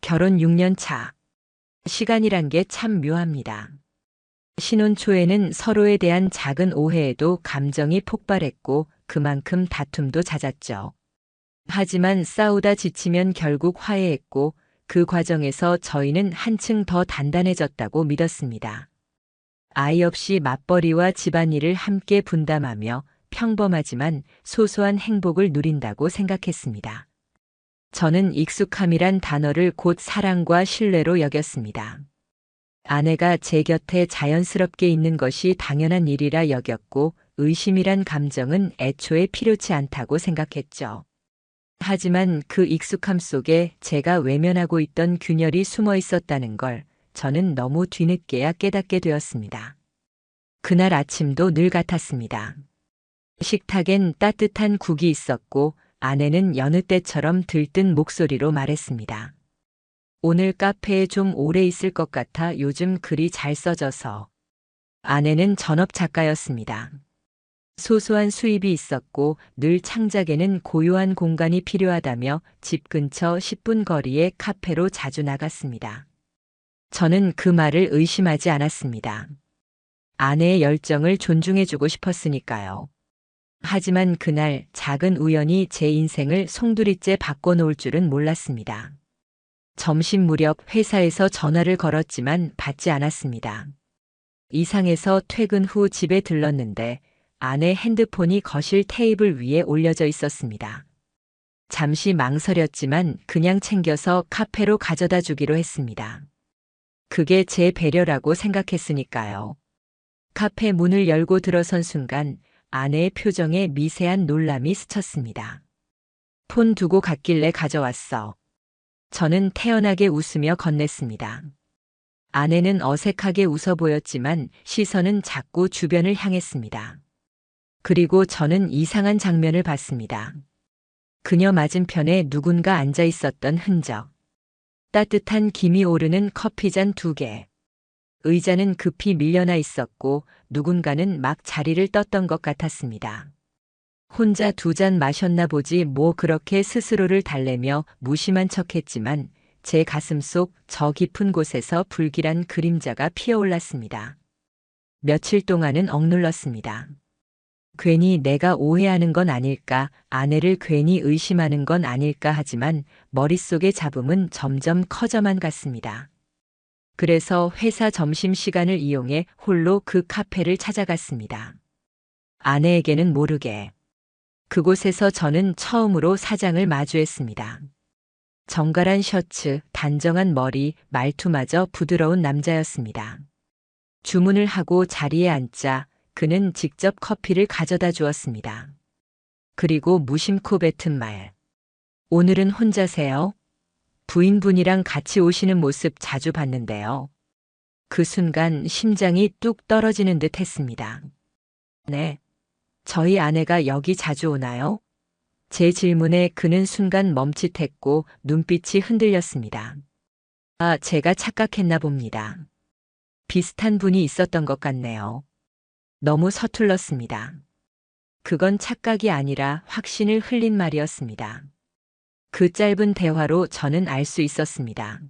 결혼 6년 차. 시간이란 게 참 묘합니다. 신혼 초에는 서로에 대한 작은 오해에도 감정이 폭발했고 그만큼 다툼도 잦았죠. 하지만 싸우다 지치면 결국 화해했고 그 과정에서 저희는 한층 더 단단해졌다고 믿었습니다. 아이 없이 맞벌이와 집안일을 함께 분담하며 평범하지만 소소한 행복을 누린다고 생각했습니다. 저는 익숙함이란 단어를 곧 사랑과 신뢰로 여겼습니다. 아내가 제 곁에 자연스럽게 있는 것이 당연한 일이라 여겼고 의심이란 감정은 애초에 필요치 않다고 생각했죠. 하지만 그 익숙함 속에 제가 외면하고 있던 균열이 숨어 있었다는 걸 저는 너무 뒤늦게야 깨닫게 되었습니다. 그날 아침도 늘 같았습니다. 식탁엔 따뜻한 국이 있었고 아내는 여느 때처럼 들뜬 목소리로 말했습니다. 오늘 카페에 좀 오래 있을 것 같아. 요즘 글이 잘 써져서. 아내는 전업 작가였습니다. 소소한 수입이 있었고 늘 창작에는 고요한 공간이 필요하다며 집 근처 10분 거리의 카페로 자주 나갔습니다. 저는 그 말을 의심하지 않았습니다. 아내의 열정을 존중해주고 싶었으니까요. 하지만 그날 작은 우연이 제 인생을 송두리째 바꿔놓을 줄은 몰랐습니다. 점심 무렵 회사에서 전화를 걸었지만 받지 않았습니다. 이상해서 퇴근 후 집에 들렀는데 아내 핸드폰이 거실 테이블 위에 올려져 있었습니다. 잠시 망설였지만 그냥 챙겨서 카페로 가져다 주기로 했습니다. 그게 제 배려라고 생각했으니까요. 카페 문을 열고 들어선 순간 아내의 표정에 미세한 놀람이 스쳤습니다. 폰 두고 갔길래 가져왔어. 저는 태연하게 웃으며 건넸습니다. 아내는 어색하게 웃어 보였지만 시선은 자꾸 주변을 향했습니다. 그리고 저는 이상한 장면을 봤습니다. 그녀 맞은편에 누군가 앉아 있었던 흔적. 따뜻한 김이 오르는 커피잔 2개. 의자는 급히 밀려나 있었고 누군가는 막 자리를 떴던 것 같았습니다. 혼자 2잔 마셨나 보지 뭐 그렇게 스스로를 달래며 무심한 척했지만 제 가슴 속 저 깊은 곳에서 불길한 그림자가 피어올랐습니다. 며칠 동안은 억눌렀습니다. 괜히 내가 오해하는 건 아닐까, 아내를 괜히 의심하는 건 아닐까 하지만 머릿속의 잡음은 점점 커져만 갔습니다. 그래서 회사 점심시간을 이용해 홀로 그 카페를 찾아갔습니다. 아내에게는 모르게. 그곳에서 저는 처음으로 사장을 마주했습니다. 정갈한 셔츠, 단정한 머리, 말투마저 부드러운 남자였습니다. 주문을 하고 자리에 앉자 그는 직접 커피를 가져다 주었습니다. 그리고 무심코 뱉은 말. 오늘은 혼자세요? 부인분이랑 같이 오시는 모습 자주 봤는데요. 그 순간 심장이 뚝 떨어지는 듯 했습니다. 네. 저희 아내가 여기 자주 오나요? 제 질문에 그는 순간 멈칫했고 눈빛이 흔들렸습니다. 아, 제가 착각했나 봅니다. 비슷한 분이 있었던 것 같네요. 너무 서툴렀습니다. 그건 착각이 아니라 확신을 흘린 말이었습니다. 그 짧은 대화로 저는 알 수 있었습니다.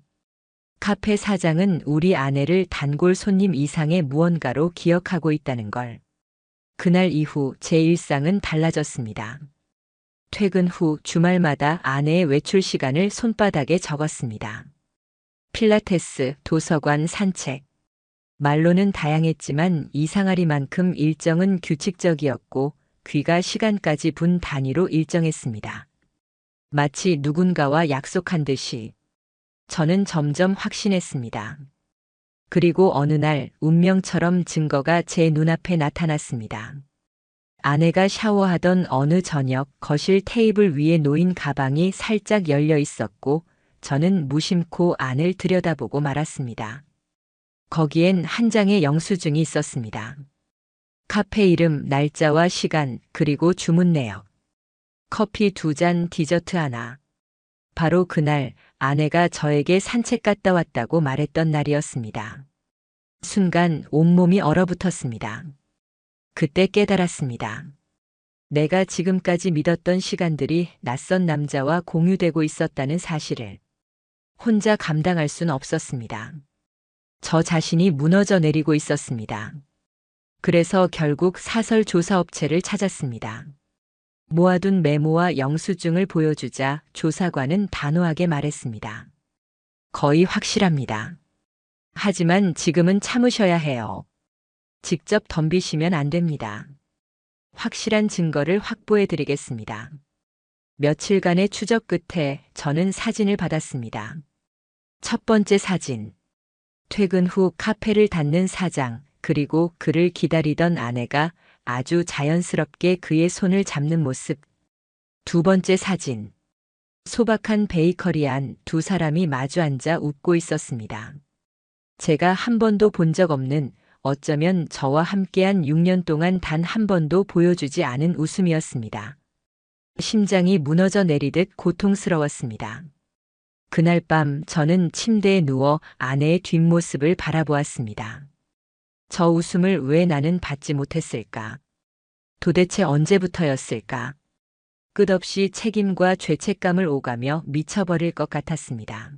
카페 사장은 우리 아내를 단골 손님 이상의 무언가로 기억하고 있다는 걸. 그날 이후 제 일상은 달라졌습니다. 퇴근 후 주말마다 아내의 외출 시간을 손바닥에 적었습니다. 필라테스, 도서관, 산책. 말로는 다양했지만 이상하리만큼 일정은 규칙적이었고 귀가 시간까지 분 단위로 일정했습니다. 마치 누군가와 약속한 듯이. 저는 점점 확신했습니다. 그리고 어느 날 운명처럼 증거가 제 눈앞에 나타났습니다. 아내가 샤워하던 어느 저녁 거실 테이블 위에 놓인 가방이 살짝 열려 있었고 저는 무심코 안을 들여다보고 말았습니다. 거기엔 한 장의 영수증이 있었습니다. 카페 이름, 날짜와 시간, 그리고 주문 내역. 커피 2잔, 디저트 하나. 바로 그날 아내가 저에게 산책 갔다 왔다고 말했던 날이었습니다. 순간 온몸이 얼어붙었습니다. 그때 깨달았습니다. 내가 지금까지 믿었던 시간들이 낯선 남자와 공유되고 있었다는 사실을. 혼자 감당할 순 없었습니다. 저 자신이 무너져 내리고 있었습니다. 그래서 결국 사설 조사업체를 찾았습니다. 모아둔 메모와 영수증을 보여주자 조사관은 단호하게 말했습니다. 거의 확실합니다. 하지만 지금은 참으셔야 해요. 직접 덤비시면 안 됩니다. 확실한 증거를 확보해 드리겠습니다. 며칠간의 추적 끝에 저는 사진을 받았습니다. 첫 번째 사진. 퇴근 후 카페를 닫는 사장, 그리고 그를 기다리던 아내가 아주 자연스럽게 그의 손을 잡는 모습. 두 번째 사진. 소박한 베이커리 안 두 사람이 마주 앉아 웃고 있었습니다. 제가 한 번도 본 적 없는, 어쩌면 저와 함께한 6년 동안 단 한 번도 보여주지 않은 웃음이었습니다. 심장이 무너져 내리듯 고통스러웠습니다. 그날 밤 저는 침대에 누워 아내의 뒷모습을 바라보았습니다. 저 웃음을 왜 나는 받지 못했을까? 도대체 언제부터였을까? 끝없이 책임과 죄책감을 오가며 미쳐버릴 것 같았습니다.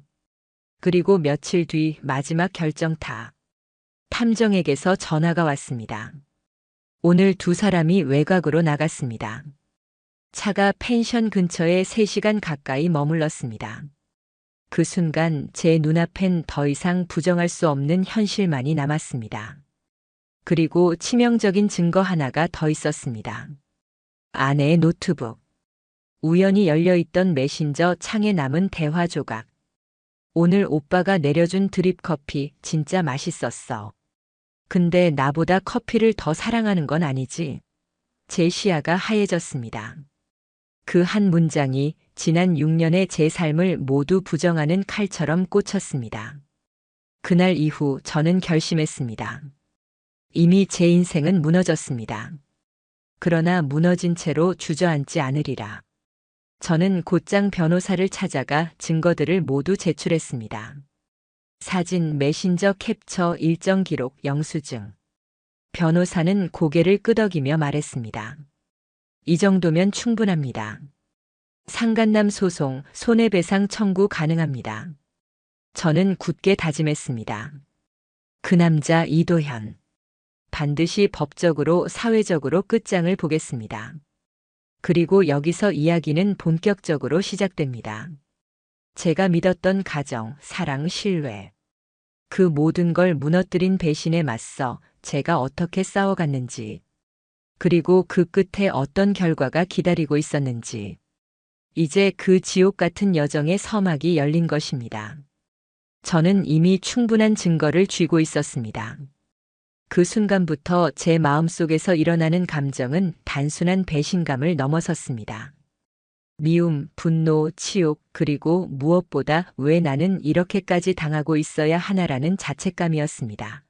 그리고 며칠 뒤 마지막 결정타. 탐정에게서 전화가 왔습니다. 오늘 두 사람이 외곽으로 나갔습니다. 차가 펜션 근처에 3시간 가까이 머물렀습니다. 그 순간 제 눈앞엔 더 이상 부정할 수 없는 현실만이 남았습니다. 그리고 치명적인 증거 하나가 더 있었습니다. 아내의 노트북. 우연히 열려있던 메신저 창에 남은 대화 조각. 오늘 오빠가 내려준 드립 커피 진짜 맛있었어. 근데 나보다 커피를 더 사랑하는 건 아니지? 제 시야가 하얘졌습니다. 그 한 문장이 지난 6년의 제 삶을 모두 부정하는 칼처럼 꽂혔습니다. 그날 이후 저는 결심했습니다. 이미 제 인생은 무너졌습니다. 그러나 무너진 채로 주저앉지 않으리라. 저는 곧장 변호사를 찾아가 증거들을 모두 제출했습니다. 사진, 메신저 캡처, 일정 기록, 영수증. 변호사는 고개를 끄덕이며 말했습니다. 이 정도면 충분합니다. 상간남 소송, 손해배상 청구 가능합니다. 저는 굳게 다짐했습니다. 그 남자 이도현. 반드시 법적으로, 사회적으로 끝장을 보겠습니다. 그리고 여기서 이야기는 본격적으로 시작됩니다. 제가 믿었던 가정, 사랑, 신뢰. 그 모든 걸 무너뜨린 배신에 맞서 제가 어떻게 싸워갔는지, 그리고 그 끝에 어떤 결과가 기다리고 있었는지. 이제 그 지옥 같은 여정의 서막이 열린 것입니다. 저는 이미 충분한 증거를 쥐고 있었습니다. 그 순간부터 제 마음속에서 일어나는 감정은 단순한 배신감을 넘어섰습니다. 미움, 분노, 치욕, 그리고 무엇보다 왜 나는 이렇게까지 당하고 있어야 하나라는 자책감이었습니다.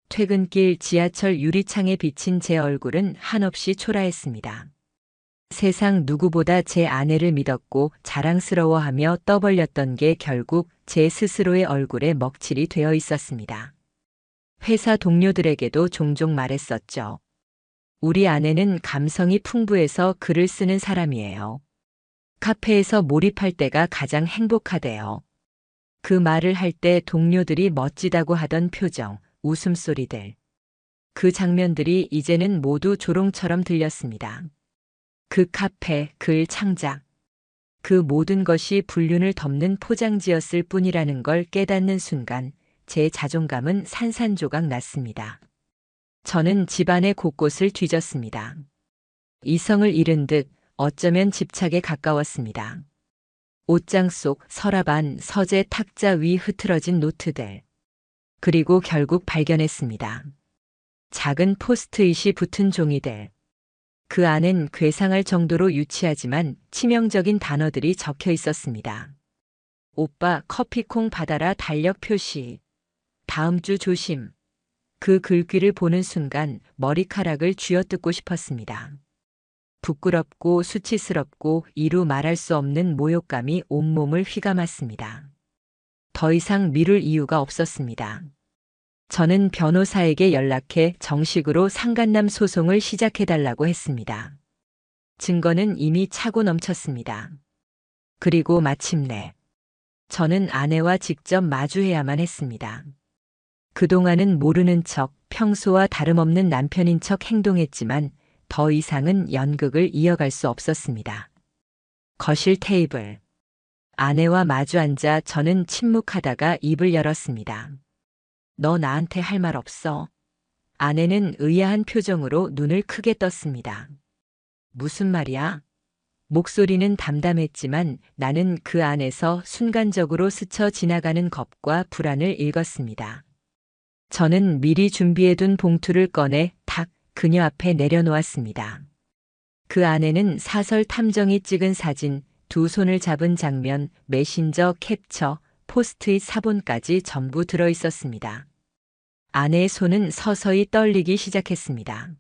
퇴근길 지하철 유리창에 비친 제 얼굴은 한없이 초라했습니다. 세상 누구보다 제 아내를 믿었고 자랑스러워하며 떠벌렸던 게 결국 제 스스로의 얼굴에 먹칠이 되어 있었습니다. 회사 동료들에게도 종종 말했었죠. 우리 아내는 감성이 풍부해서 글을 쓰는 사람이에요. 카페에서 몰입할 때가 가장 행복하대요. 그 말을 할 때 동료들이 멋지다고 하던 표정, 웃음소리들. 그 장면들이 이제는 모두 조롱처럼 들렸습니다. 그 카페, 글 창작. 그 모든 것이 불륜을 덮는 포장지였을 뿐이라는 걸 깨닫는 순간 제 자존감은 산산조각 났습니다. 저는 집안의 곳곳을 뒤졌습니다. 이성을 잃은 듯 어쩌면 집착에 가까웠습니다. 옷장 속, 서랍 안, 서재 탁자 위 흐트러진 노트들. 그리고 결국 발견했습니다. 작은 포스트잇이 붙은 종이들. 그 안엔 괴상할 정도로 유치하지만 치명적인 단어들이 적혀 있었습니다. 오빠 커피콩 받아라 달력 표시. 다음 주 조심. 그 글귀를 보는 순간 머리카락을 쥐어뜯고 싶었습니다. 부끄럽고 수치스럽고 이루 말할 수 없는 모욕감이 온몸을 휘감았습니다. 더 이상 미룰 이유가 없었습니다. 저는 변호사에게 연락해 정식으로 상간남 소송을 시작해달라고 했습니다. 증거는 이미 차고 넘쳤습니다. 그리고 마침내 저는 아내와 직접 마주해야만 했습니다. 그동안은 모르는 척 평소와 다름없는 남편인 척 행동했지만 더 이상은 연극을 이어갈 수 없었습니다. 거실 테이블. 아내와 마주 앉아 저는 침묵하다가 입을 열었습니다. 너 나한테 할 말 없어? 아내는 의아한 표정으로 눈을 크게 떴습니다. 무슨 말이야? 목소리는 담담했지만 나는 그 안에서 순간적으로 스쳐 지나가는 겁과 불안을 읽었습니다. 저는 미리 준비해둔 봉투를 꺼내 탁 그녀 앞에 내려놓았습니다. 그 안에는 사설 탐정이 찍은 사진, 두 손을 잡은 장면, 메신저 캡처, 포스트잇 사본까지 전부 들어 있었습니다. 아내의 손은 서서히 떨리기 시작했습니다.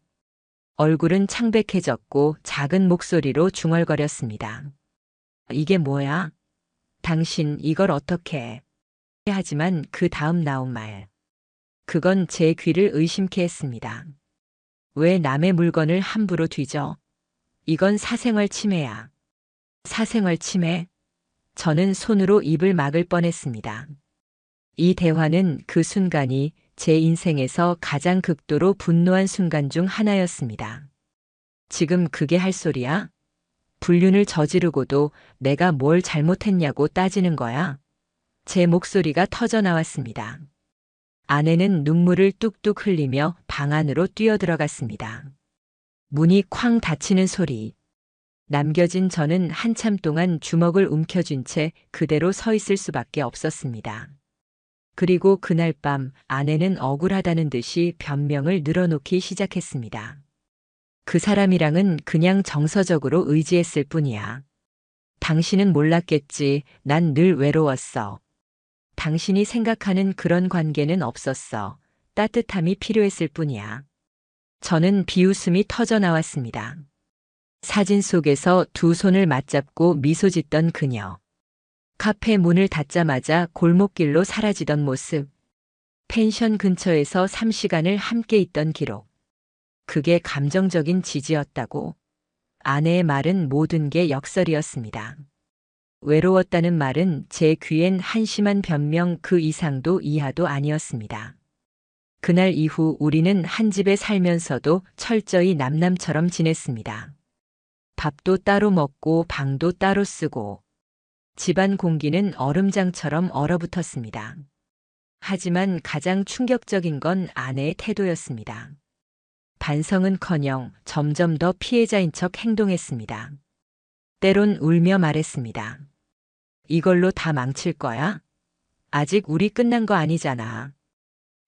얼굴은 창백해졌고 작은 목소리로 중얼거렸습니다. 이게 뭐야? 당신 이걸 어떻게 해? 하지만 그 다음 나온 말. 그건 제 귀를 의심케 했습니다. 왜 남의 물건을 함부로 뒤져? 이건 사생활 침해야. 사생활 침해? 저는 손으로 입을 막을 뻔했습니다. 이 대화는 그 순간이 제 인생에서 가장 극도로 분노한 순간 중 하나였습니다. 지금 그게 할 소리야? 불륜을 저지르고도 내가 뭘 잘못했냐고 따지는 거야? 제 목소리가 터져 나왔습니다. 아내는 눈물을 뚝뚝 흘리며 방 안으로 뛰어들어갔습니다. 문이 쾅 닫히는 소리. 남겨진 저는 한참 동안 주먹을 움켜쥔 채 그대로 서 있을 수밖에 없었습니다. 그리고 그날 밤 아내는 억울하다는 듯이 변명을 늘어놓기 시작했습니다. 그 사람이랑은 그냥 정서적으로 의지했을 뿐이야. 당신은 몰랐겠지. 난 늘 외로웠어. 당신이 생각하는 그런 관계는 없었어. 따뜻함이 필요했을 뿐이야. 저는 비웃음이 터져 나왔습니다. 사진 속에서 두 손을 맞잡고 미소 짓던 그녀. 카페 문을 닫자마자 골목길로 사라지던 모습. 펜션 근처에서 3시간을 함께 있던 기록. 그게 감정적인 지지였다고. 아내의 말은 모든 게 역설이었습니다. 외로웠다는 말은 제 귀엔 한심한 변명 그 이상도 이하도 아니었습니다. 그날 이후 우리는 한 집에 살면서도 철저히 남남처럼 지냈습니다. 밥도 따로 먹고 방도 따로 쓰고 집안 공기는 얼음장처럼 얼어붙었습니다. 하지만 가장 충격적인 건 아내의 태도였습니다. 반성은커녕 점점 더 피해자인 척 행동했습니다. 때론 울며 말했습니다. 이걸로 다 망칠 거야? 아직 우리 끝난 거 아니잖아.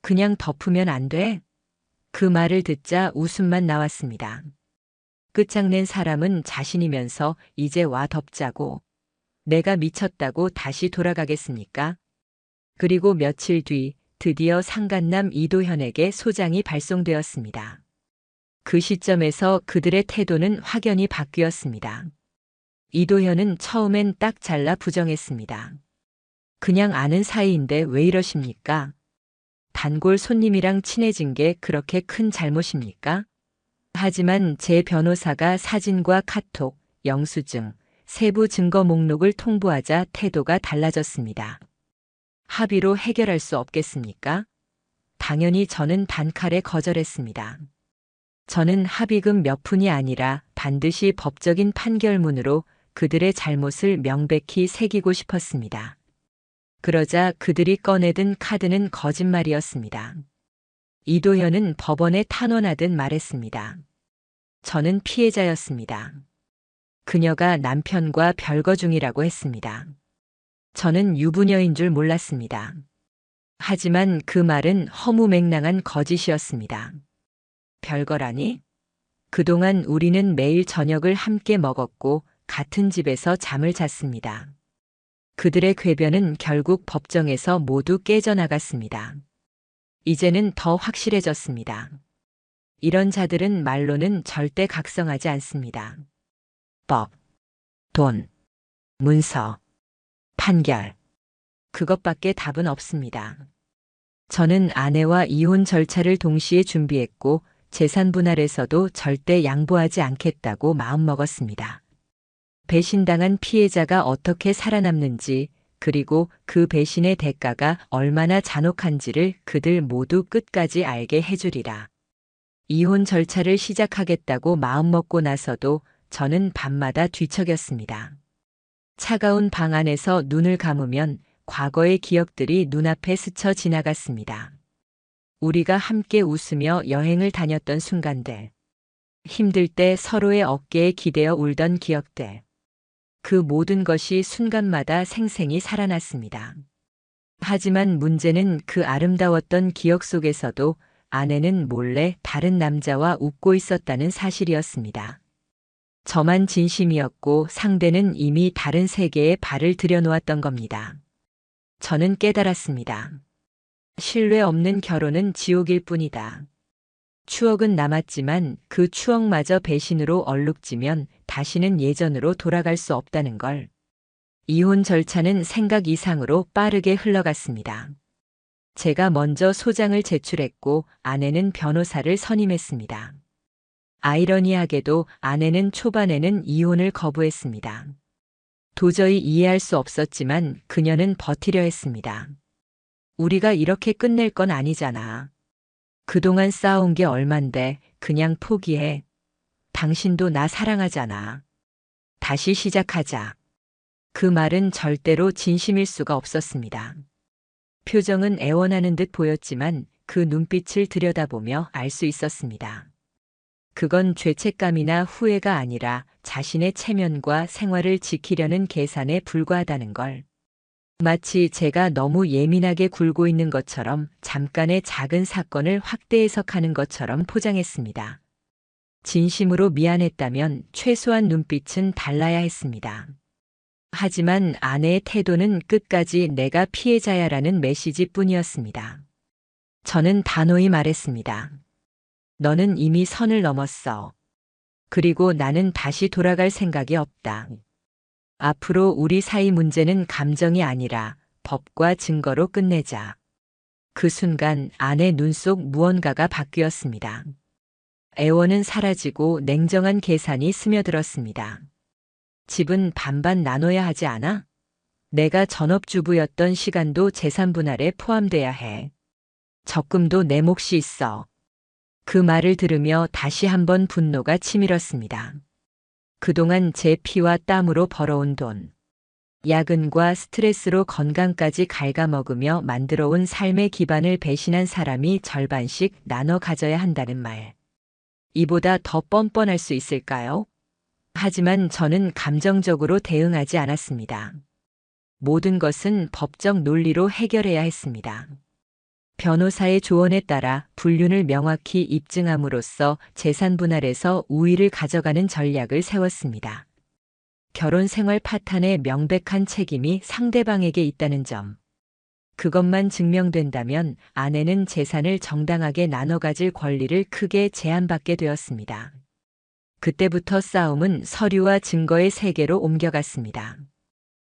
그냥 덮으면 안 돼? 그 말을 듣자 웃음만 나왔습니다. 끝장낸 사람은 자신이면서 이제 와 덮자고. 내가 미쳤다고 다시 돌아가겠습니까? 그리고 며칠 뒤 드디어 상간남 이도현에게 소장이 발송되었습니다. 그 시점에서 그들의 태도는 확연히 바뀌었습니다. 이도현은 처음엔 딱 잘라 부정했습니다. 그냥 아는 사이인데 왜 이러십니까? 단골 손님이랑 친해진 게 그렇게 큰 잘못입니까? 하지만 제 변호사가 사진과 카톡, 영수증, 세부 증거 목록을 통보하자 태도가 달라졌습니다. 합의로 해결할 수 없겠습니까? 당연히 저는 단칼에 거절했습니다. 저는 합의금 몇 푼이 아니라 반드시 법적인 판결문으로 그들의 잘못을 명백히 새기고 싶었습니다. 그러자 그들이 꺼내든 카드는 거짓말이었습니다. 이도현은 법원에 탄원하듯 말했습니다. 저는 피해자였습니다. 그녀가 남편과 별거 중이라고 했습니다. 저는 유부녀인 줄 몰랐습니다. 하지만 그 말은 허무맹랑한 거짓이었습니다. 별거라니? 그동안 우리는 매일 저녁을 함께 먹었고 같은 집에서 잠을 잤습니다. 그들의 궤변은 결국 법정에서 모두 깨져나갔습니다. 이제는 더 확실해졌습니다. 이런 자들은 말로는 절대 각성하지 않습니다. 법, 돈, 문서, 판결. 그것밖에 답은 없습니다. 저는 아내와 이혼 절차를 동시에 준비했고 재산 분할에서도 절대 양보하지 않겠다고 마음먹었습니다. 배신당한 피해자가 어떻게 살아남는지, 그리고 그 배신의 대가가 얼마나 잔혹한지를 그들 모두 끝까지 알게 해주리라. 이혼 절차를 시작하겠다고 마음먹고 나서도 저는 밤마다 뒤척였습니다. 차가운 방 안에서 눈을 감으면 과거의 기억들이 눈앞에 스쳐 지나갔습니다. 우리가 함께 웃으며 여행을 다녔던 순간들. 힘들 때 서로의 어깨에 기대어 울던 기억들. 그 모든 것이 순간마다 생생히 살아났습니다. 하지만 문제는 그 아름다웠던 기억 속에서도 아내는 몰래 다른 남자와 웃고 있었다는 사실이었습니다. 저만 진심이었고 상대는 이미 다른 세계에 발을 들여놓았던 겁니다. 저는 깨달았습니다. 신뢰 없는 결혼은 지옥일 뿐이다. 추억은 남았지만 그 추억마저 배신으로 얼룩지면 다시는 예전으로 돌아갈 수 없다는 걸. 이혼 절차는 생각 이상으로 빠르게 흘러갔습니다. 제가 먼저 소장을 제출했고 아내는 변호사를 선임했습니다. 아이러니하게도 아내는 초반에는 이혼을 거부했습니다. 도저히 이해할 수 없었지만 그녀는 버티려 했습니다. 우리가 이렇게 끝낼 건 아니잖아. 그동안 쌓아온 게 얼만데 그냥 포기해. 당신도 나 사랑하잖아. 다시 시작하자. 그 말은 절대로 진심일 수가 없었습니다. 표정은 애원하는 듯 보였지만 그 눈빛을 들여다보며 알 수 있었습니다. 그건 죄책감이나 후회가 아니라 자신의 체면과 생활을 지키려는 계산에 불과하다는 걸. 마치 제가 너무 예민하게 굴고 있는 것처럼 잠깐의 작은 사건을 확대 해석하는 것처럼 포장했습니다. 진심으로 미안했다면 최소한 눈빛은 달라야 했습니다. 하지만 아내의 태도는 끝까지 내가 피해자야라는 메시지뿐이었습니다. 저는 단호히 말했습니다. 너는 이미 선을 넘었어. 그리고 나는 다시 돌아갈 생각이 없다. 앞으로 우리 사이 문제는 감정이 아니라 법과 증거로 끝내자. 그 순간 아내 눈 속 무언가가 바뀌었습니다. 애원은 사라지고 냉정한 계산이 스며들었습니다. 집은 반반 나눠야 하지 않아? 내가 전업주부였던 시간도 재산 분할에 포함돼야 해. 적금도 내 몫이 있어. 그 말을 들으며 다시 한번 분노가 치밀었습니다. 그동안 제 피와 땀으로 벌어온 돈, 야근과 스트레스로 건강까지 갉아먹으며 만들어온 삶의 기반을 배신한 사람이 절반씩 나눠 가져야 한다는 말. 이보다 더 뻔뻔할 수 있을까요? 하지만 저는 감정적으로 대응하지 않았습니다. 모든 것은 법적 논리로 해결해야 했습니다. 변호사의 조언에 따라 불륜을 명확히 입증함으로써 재산 분할에서 우위를 가져가는 전략을 세웠습니다. 결혼 생활 파탄의 명백한 책임이 상대방에게 있다는 점. 그것만 증명된다면 아내는 재산을 정당하게 나눠 가질 권리를 크게 제한받게 되었습니다. 그때부터 싸움은 서류와 증거의 세계로 옮겨갔습니다.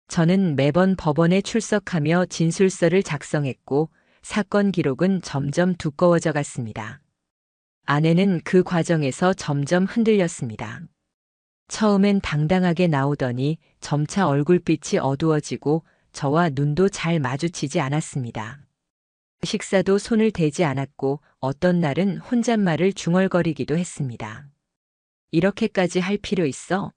저는 매번 법원에 출석하며 진술서를 작성했고 사건 기록은 점점 두꺼워져 갔습니다. 아내는 그 과정에서 점점 흔들렸습니다. 처음엔 당당하게 나오더니 점차 얼굴빛이 어두워지고 저와 눈도 잘 마주치지 않았습니다. 식사도 손을 대지 않았고 어떤 날은 혼잣말을 중얼거리기도 했습니다. 이렇게까지 할 필요 있어?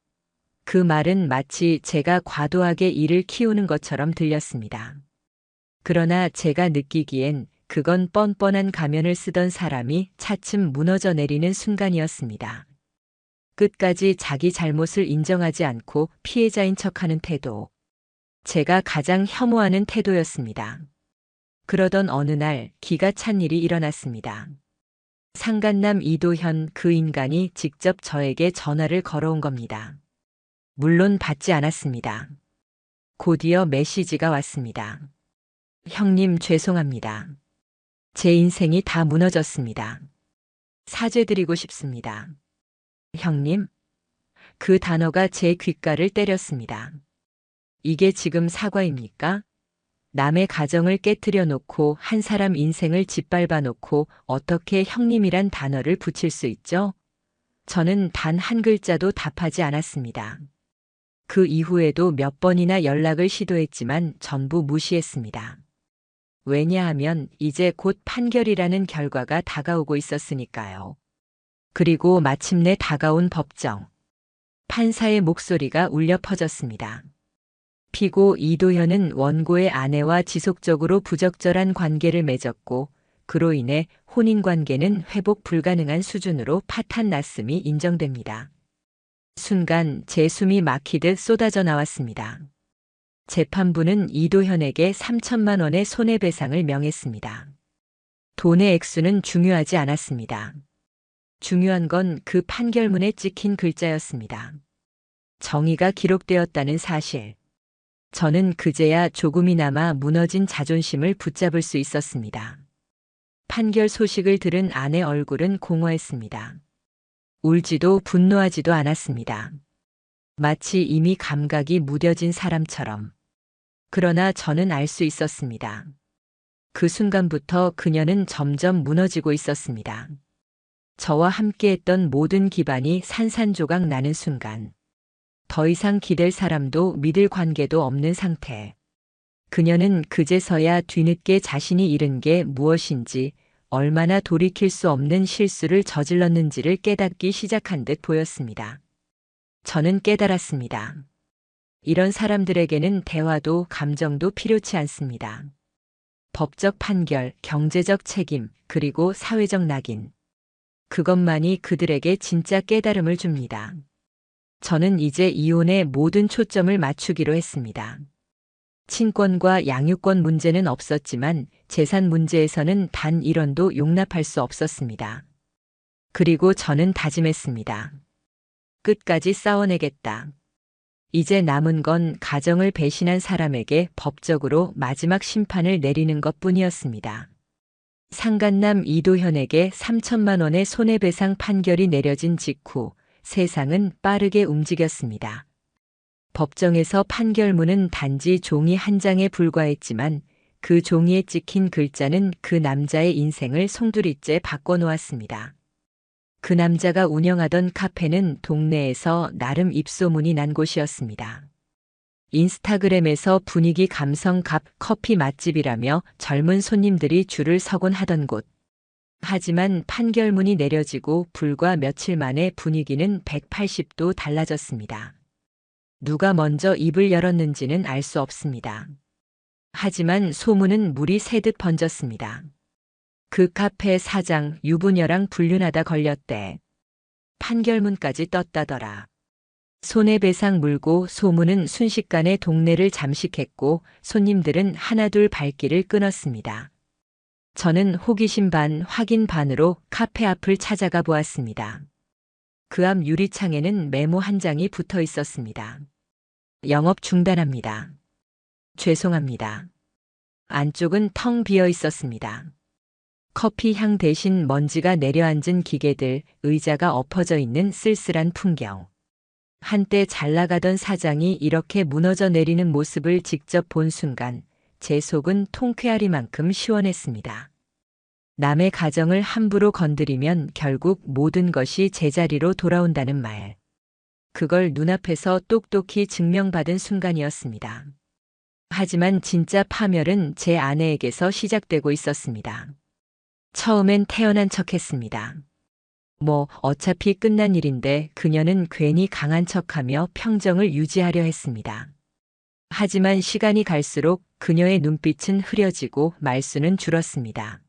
그 말은 마치 제가 과도하게 일을 키우는 것처럼 들렸습니다. 그러나 제가 느끼기엔 그건 뻔뻔한 가면을 쓰던 사람이 차츰 무너져 내리는 순간이었습니다. 끝까지 자기 잘못을 인정하지 않고 피해자인 척하는 태도. 제가 가장 혐오하는 태도였습니다. 그러던 어느 날 기가 찬 일이 일어났습니다. 상간남 이도현 그 인간이 직접 저에게 전화를 걸어온 겁니다. 물론 받지 않았습니다. 곧이어 메시지가 왔습니다. 형님 죄송합니다. 제 인생이 다 무너졌습니다. 사죄드리고 싶습니다. 형님? 그 단어가 제 귓가를 때렸습니다. 이게 지금 사과입니까? 남의 가정을 깨트려 놓고 한 사람 인생을 짓밟아 놓고 어떻게 형님이란 단어를 붙일 수 있죠? 저는 단 한 글자도 답하지 않았습니다. 그 이후에도 몇 번이나 연락을 시도했지만 전부 무시했습니다. 왜냐하면 이제 곧 판결이라는 결과가 다가오고 있었으니까요. 그리고 마침내 다가온 법정. 판사의 목소리가 울려 퍼졌습니다. 피고 이도현은 원고의 아내와 지속적으로 부적절한 관계를 맺었고 그로 인해 혼인관계는 회복 불가능한 수준으로 파탄 났음이 인정됩니다. 순간 제 숨이 막히듯 쏟아져 나왔습니다. 재판부는 이도현에게 3천만 원의 손해배상을 명했습니다. 돈의 액수는 중요하지 않았습니다. 중요한 건 그 판결문에 찍힌 글자였습니다. 정의가 기록되었다는 사실. 저는 그제야 조금이나마 무너진 자존심을 붙잡을 수 있었습니다. 판결 소식을 들은 아내 얼굴은 공허했습니다. 울지도 분노하지도 않았습니다. 마치 이미 감각이 무뎌진 사람처럼. 그러나 저는 알 수 있었습니다. 그 순간부터 그녀는 점점 무너지고 있었습니다. 저와 함께했던 모든 기반이 산산조각 나는 순간. 더 이상 기댈 사람도 믿을 관계도 없는 상태. 그녀는 그제서야 뒤늦게 자신이 잃은 게 무엇인지, 얼마나 돌이킬 수 없는 실수를 저질렀는지를 깨닫기 시작한 듯 보였습니다. 저는 깨달았습니다. 이런 사람들에게는 대화도 감정도 필요치 않습니다. 법적 판결, 경제적 책임, 그리고 사회적 낙인. 그것만이 그들에게 진짜 깨달음을 줍니다. 저는 이제 이혼에 모든 초점을 맞추기로 했습니다. 친권과 양육권 문제는 없었지만 재산 문제에서는 단 1원도 용납할 수 없었습니다. 그리고 저는 다짐했습니다. 끝까지 싸워내겠다. 이제 남은 건 가정을 배신한 사람에게 법적으로 마지막 심판을 내리는 것뿐이었습니다. 상간남 이도현에게 3천만 원의 손해배상 판결이 내려진 직후 세상은 빠르게 움직였습니다. 법정에서 판결문은 단지 종이 한 장에 불과했지만 그 종이에 찍힌 글자는 그 남자의 인생을 송두리째 바꿔놓았습니다. 그 남자가 운영하던 카페는 동네에서 나름 입소문이 난 곳이었습니다. 인스타그램에서 분위기 감성 갑 커피 맛집이라며 젊은 손님들이 줄을 서곤 하던 곳. 하지만 판결문이 내려지고 불과 며칠 만에 분위기는 180도 달라졌습니다. 누가 먼저 입을 열었는지는 알 수 없습니다. 하지만 소문은 물이 새듯 번졌습니다. 그 카페 사장 유부녀랑 불륜하다 걸렸대. 판결문까지 떴다더라. 손해배상 물고 소문은 순식간에 동네를 잠식했고 손님들은 하나둘 발길을 끊었습니다. 저는 호기심 반 확인 반으로 카페 앞을 찾아가 보았습니다. 그 앞 유리창에는 메모 한 장이 붙어 있었습니다. 영업 중단합니다. 죄송합니다. 안쪽은 텅 비어 있었습니다. 커피 향 대신 먼지가 내려앉은 기계들, 의자가 엎어져 있는 쓸쓸한 풍경. 한때 잘 나가던 사장이 이렇게 무너져 내리는 모습을 직접 본 순간 제 속은 통쾌하리만큼 시원했습니다. 남의 가정을 함부로 건드리면 결국 모든 것이 제자리로 돌아온다는 말. 그걸 눈앞에서 똑똑히 증명받은 순간이었습니다. 하지만 진짜 파멸은 제 아내에게서 시작되고 있었습니다. 처음엔 태연한 척했습니다. 뭐 어차피 끝난 일인데 그녀는 괜히 강한 척하며 평정을 유지하려 했습니다. 하지만 시간이 갈수록 그녀의 눈빛은 흐려지고 말수는 줄었습니다.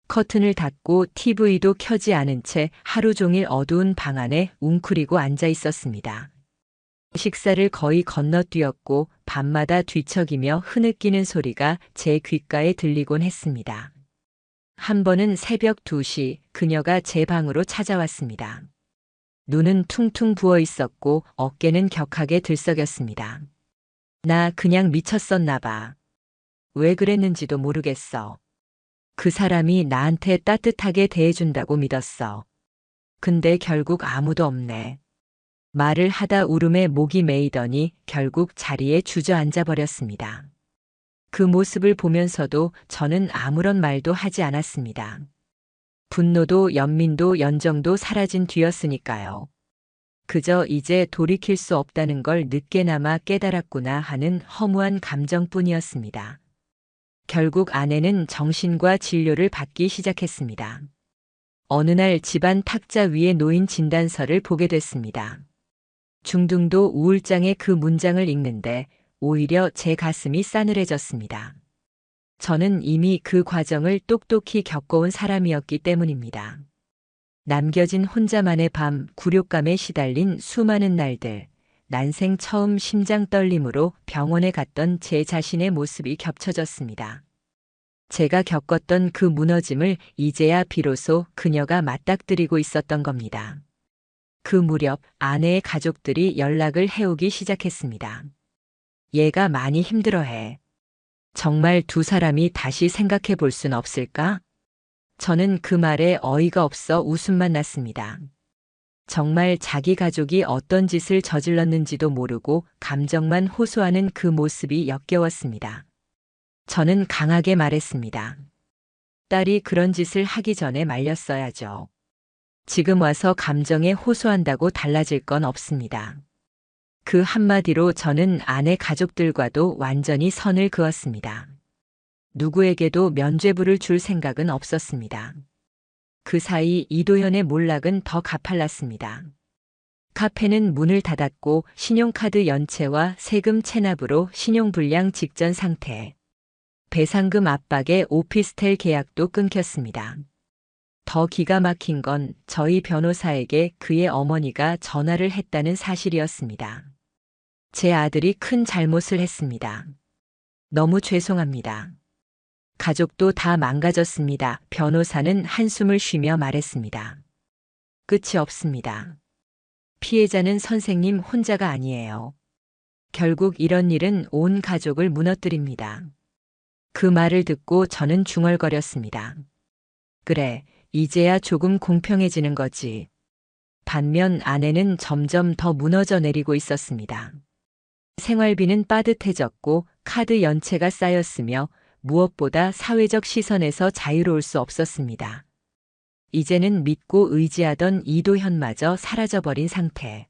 커튼을 닫고 TV도 켜지 않은 채 하루 종일 어두운 방 안에 웅크리고 앉아 있었습니다. 식사를 거의 건너뛰었고 밤마다 뒤척이며 흐느끼는 소리가 제 귓가에 들리곤 했습니다. 한 번은 새벽 2시 그녀가 제 방으로 찾아왔습니다. 눈은 퉁퉁 부어 있었고 어깨는 격하게 들썩였습니다. 나 그냥 미쳤었나 봐. 왜 그랬는지도 모르겠어. 그 사람이 나한테 따뜻하게 대해준다고 믿었어. 근데 결국 아무도 없네. 말을 하다 울음에 목이 메이더니 결국 자리에 주저앉아 버렸습니다. 그 모습을 보면서도 저는 아무런 말도 하지 않았습니다. 분노도 연민도 연정도 사라진 뒤였으니까요. 그저 이제 돌이킬 수 없다는 걸 늦게나마 깨달았구나 하는 허무한 감정뿐이었습니다. 결국 아내는 정신과 진료를 받기 시작했습니다. 어느 날 집안 탁자 위에 놓인 진단서를 보게 됐습니다. 중등도 우울장의 그 문장을 읽는데 오히려 제 가슴이 싸늘해졌습니다. 저는 이미 그 과정을 똑똑히 겪어온 사람이었기 때문입니다. 남겨진 혼자만의 밤, 굴욕감에 시달린 수많은 날들, 난생 처음 심장 떨림으로 병원에 갔던 제 자신의 모습이 겹쳐졌습니다. 제가 겪었던 그 무너짐을 이제야 비로소 그녀가 맞닥뜨리고 있었던 겁니다. 그 무렵 아내의 가족들이 연락을 해오기 시작했습니다. 얘가 많이 힘들어해. 정말 두 사람이 다시 생각해 볼 순 없을까? 저는 그 말에 어이가 없어 웃음만 났습니다. 정말 자기 가족이 어떤 짓을 저질렀는지도 모르고 감정만 호소하는 그 모습이 역겨웠습니다. 저는 강하게 말했습니다. 딸이 그런 짓을 하기 전에 말렸어야죠. 지금 와서 감정에 호소한다고 달라질 건 없습니다. 그 한마디로 저는 아내 가족들과도 완전히 선을 그었습니다. 누구에게도 면죄부를 줄 생각은 없었습니다. 그 사이 이도현의 몰락은 더 가팔랐습니다. 카페는 문을 닫았고 신용카드 연체와 세금 체납으로 신용불량 직전 상태. 배상금 압박에 오피스텔 계약도 끊겼습니다. 더 기가 막힌 건 저희 변호사에게 그의 어머니가 전화를 했다는 사실이었습니다. 제 아들이 큰 잘못을 했습니다. 너무 죄송합니다. 가족도 다 망가졌습니다. 변호사는 한숨을 쉬며 말했습니다. 끝이 없습니다. 피해자는 선생님 혼자가 아니에요. 결국 이런 일은 온 가족을 무너뜨립니다. 그 말을 듣고 저는 중얼거렸습니다. 그래, 이제야 조금 공평해지는 거지. 반면 아내는 점점 더 무너져 내리고 있었습니다. 생활비는 빠듯해졌고 카드 연체가 쌓였으며 무엇보다 사회적 시선에서 자유로울 수 없었습니다. 이제는 믿고 의지하던 이도현마저 사라져버린 상태.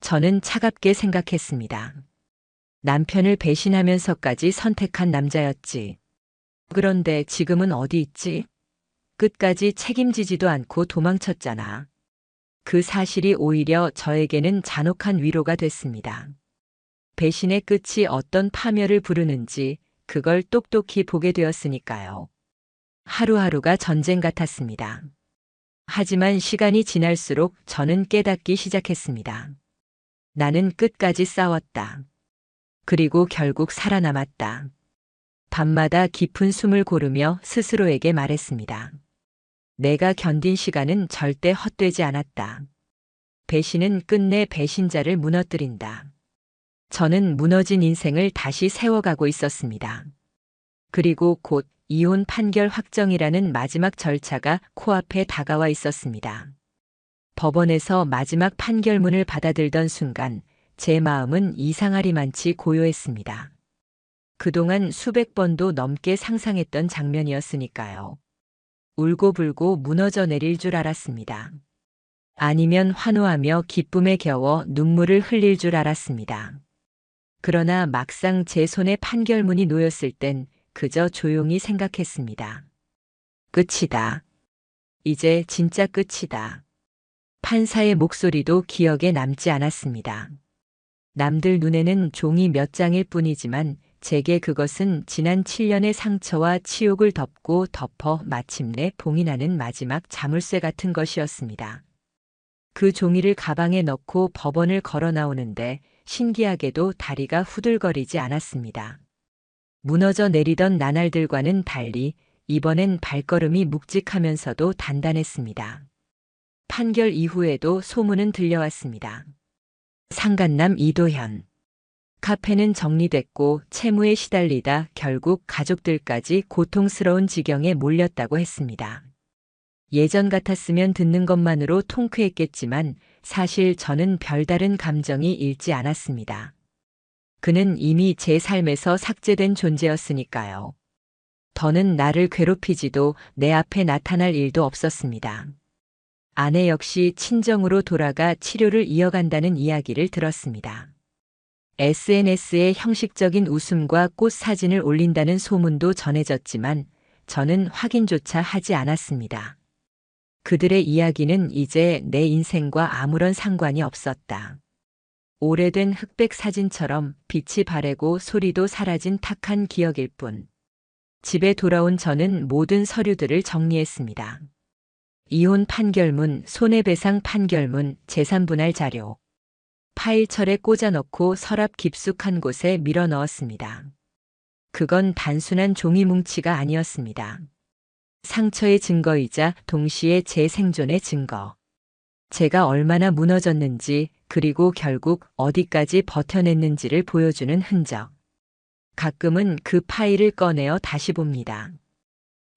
저는 차갑게 생각했습니다. 남편을 배신하면서까지 선택한 남자였지. 그런데 지금은 어디 있지? 끝까지 책임지지도 않고 도망쳤잖아. 그 사실이 오히려 저에게는 잔혹한 위로가 됐습니다. 배신의 끝이 어떤 파멸을 부르는지 그걸 똑똑히 보게 되었으니까요. 하루하루가 전쟁 같았습니다. 하지만 시간이 지날수록 저는 깨닫기 시작했습니다. 나는 끝까지 싸웠다. 그리고 결국 살아남았다. 밤마다 깊은 숨을 고르며 스스로에게 말했습니다. 내가 견딘 시간은 절대 헛되지 않았다. 배신은 끝내 배신자를 무너뜨린다. 저는 무너진 인생을 다시 세워가고 있었습니다. 그리고 곧 이혼 판결 확정이라는 마지막 절차가 코앞에 다가와 있었습니다. 법원에서 마지막 판결문을 받아들던 순간 제 마음은 이상하리만치 고요했습니다. 그동안 수백 번도 넘게 상상했던 장면이었으니까요. 울고불고 무너져 내릴 줄 알았습니다. 아니면 환호하며 기쁨에 겨워 눈물을 흘릴 줄 알았습니다. 그러나 막상 제 손에 판결문이 놓였을 땐 그저 조용히 생각했습니다. 끝이다. 이제 진짜 끝이다. 판사의 목소리도 기억에 남지 않았습니다. 남들 눈에는 종이 몇 장일 뿐이지만 제게 그것은 지난 7년의 상처와 치욕을 덮고 덮어 마침내 봉이 나는 마지막 자물쇠 같은 것이었습니다. 그 종이를 가방에 넣고 법원을 걸어 나오는데 신기하게도 다리가 후들거리지 않았습니다. 무너져 내리던 나날들과는 달리 이번엔 발걸음이 묵직하면서도 단단했습니다. 판결 이후에도 소문은 들려왔습니다. 상간남 이도현. 카페는 정리됐고 채무에 시달리다 결국 가족들까지 고통스러운 지경에 몰렸다고 했습니다. 예전 같았으면 듣는 것만으로 통쾌했겠지만 사실 저는 별다른 감정이 일지 않았습니다. 그는 이미 제 삶에서 삭제된 존재였으니까요. 더는 나를 괴롭히지도 내 앞에 나타날 일도 없었습니다. 아내 역시 친정으로 돌아가 치료를 이어간다는 이야기를 들었습니다. SNS에 형식적인 웃음과 꽃 사진을 올린다는 소문도 전해졌지만 저는 확인조차 하지 않았습니다. 그들의 이야기는 이제 내 인생과 아무런 상관이 없었다. 오래된 흑백 사진처럼 빛이 바래고 소리도 사라진 탁한 기억일 뿐. 집에 돌아온 저는 모든 서류들을 정리했습니다. 이혼 판결문, 손해배상 판결문, 재산분할 자료. 파일철에 꽂아넣고 서랍 깊숙한 곳에 밀어 넣었습니다. 그건 단순한 종이 뭉치가 아니었습니다. 상처의 증거이자 동시에 제 생존의 증거. 제가 얼마나 무너졌는지, 그리고 결국 어디까지 버텨냈는지를 보여주는 흔적. 가끔은 그 파일을 꺼내어 다시 봅니다.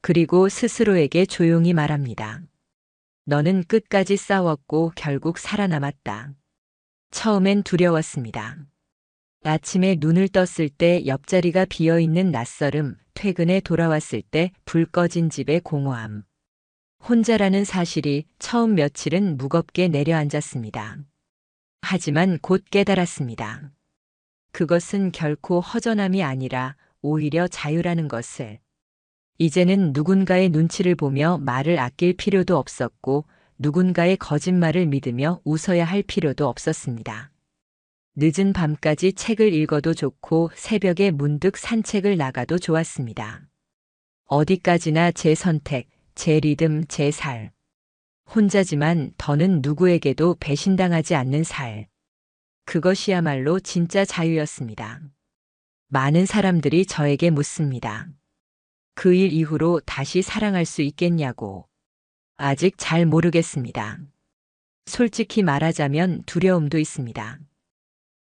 그리고 스스로에게 조용히 말합니다. 너는 끝까지 싸웠고 결국 살아남았다. 처음엔 두려웠습니다. 아침에 눈을 떴을 때 옆자리가 비어있는 낯설음, 퇴근에 돌아왔을 때 불 꺼진 집의 공허함. 혼자라는 사실이 처음 며칠은 무겁게 내려앉았습니다. 하지만 곧 깨달았습니다. 그것은 결코 허전함이 아니라 오히려 자유라는 것을. 이제는 누군가의 눈치를 보며 말을 아낄 필요도 없었고 누군가의 거짓말을 믿으며 웃어야 할 필요도 없었습니다. 늦은 밤까지 책을 읽어도 좋고 새벽에 문득 산책을 나가도 좋았습니다. 어디까지나 제 선택, 제 리듬, 제 살. 혼자지만 더는 누구에게도 배신당하지 않는 살. 그것이야말로 진짜 자유였습니다. 많은 사람들이 저에게 묻습니다. 그 일 이후로 다시 사랑할 수 있겠냐고. 아직 잘 모르겠습니다. 솔직히 말하자면 두려움도 있습니다.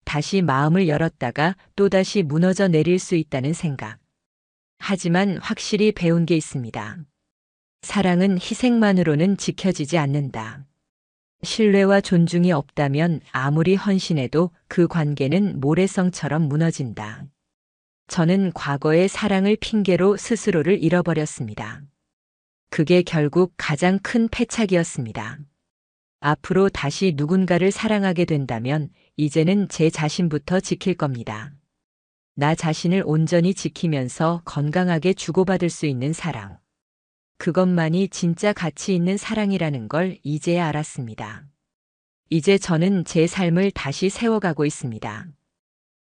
다시 마음을 열었다가 또다시 무너져 내릴 수 있다는 생각. 하지만 확실히 배운 게 있습니다. 사랑은 희생만으로는 지켜지지 않는다. 신뢰와 존중이 없다면 아무리 헌신해도 그 관계는 모래성처럼 무너진다. 저는 과거의 사랑을 핑계로 스스로를 잃어버렸습니다. 그게 결국 가장 큰 패착이었습니다. 앞으로 다시 누군가를 사랑하게 된다면 이제는 제 자신부터 지킬 겁니다. 나 자신을 온전히 지키면서 건강하게 주고받을 수 있는 사랑. 그것만이 진짜 가치 있는 사랑이라는 걸 이제야 알았습니다. 이제 저는 제 삶을 다시 세워가고 있습니다.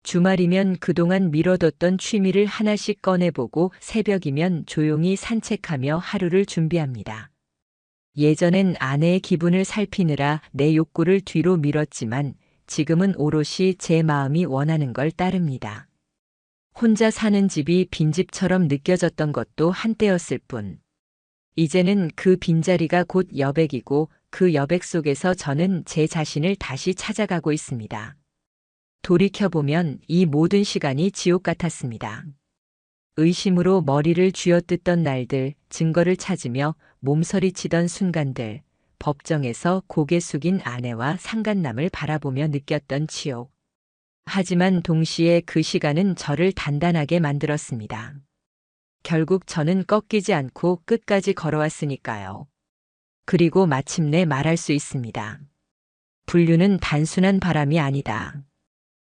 주말이면 그동안 미뤄뒀던 취미를 하나씩 꺼내보고 새벽이면 조용히 산책하며 하루를 준비합니다. 예전엔 아내의 기분을 살피느라 내 욕구를 뒤로 미뤘지만 지금은 오롯이 제 마음이 원하는 걸 따릅니다. 혼자 사는 집이 빈집처럼 느껴졌던 것도 한때였을 뿐. 이제는 그 빈자리가 곧 여백이고 그 여백 속에서 저는 제 자신을 다시 찾아가고 있습니다. 돌이켜보면 이 모든 시간이 지옥 같았습니다. 의심으로 머리를 쥐어뜯던 날들, 증거를 찾으며 몸서리치던 순간들, 법정에서 고개 숙인 아내와 상간남을 바라보며 느꼈던 치욕. 하지만 동시에 그 시간은 저를 단단하게 만들었습니다. 결국 저는 꺾이지 않고 끝까지 걸어왔으니까요. 그리고 마침내 말할 수 있습니다. 분류는 단순한 바람이 아니다.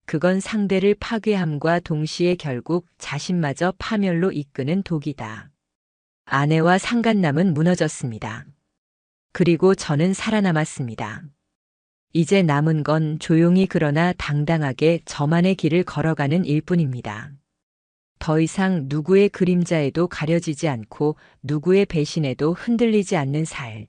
그건 상대를 파괴함과 동시에 결국 자신마저 파멸로 이끄는 독이다. 아내와 상간남은 무너졌습니다. 그리고 저는 살아남았습니다. 이제 남은 건 조용히 그러나 당당하게 저만의 길을 걸어가는 일뿐입니다. 더 이상 누구의 그림자에도 가려지지 않고 누구의 배신에도 흔들리지 않는 살.